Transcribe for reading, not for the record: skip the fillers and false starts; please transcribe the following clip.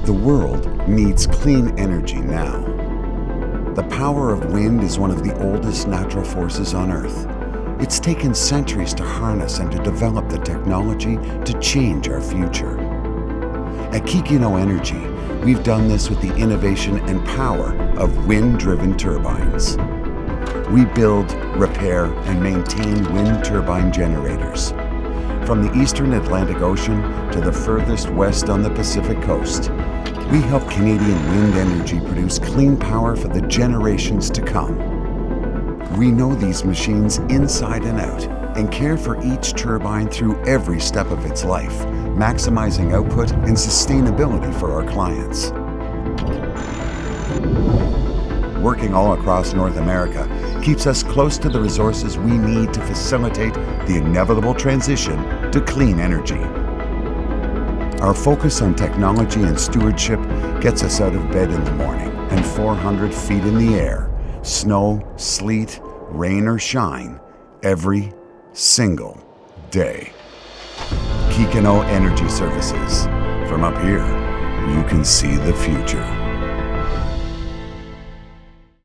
The world needs clean energy now. The power of wind is one of the oldest natural forces on Earth. It's taken centuries to harness and to develop the technology to change our future. At Kikinaw Energy, we've done this with the innovation and power of wind-driven turbines. We build, repair, and maintain wind turbine generators. From the eastern Atlantic Ocean to the furthest west on the Pacific coast, we help Canadian wind energy produce clean power for the generations to come. We know these machines inside and out and care for each turbine through every step of its life, maximizing output and sustainability for our clients. Working all across North America keeps us close to the resources we need to facilitate the inevitable transition to clean energy. Our focus on technology and stewardship gets us out of bed in the morning and 400 feet in the air, snow, sleet, rain or shine, every single day. Kikinaw Energy Services. From up here, you can see the future.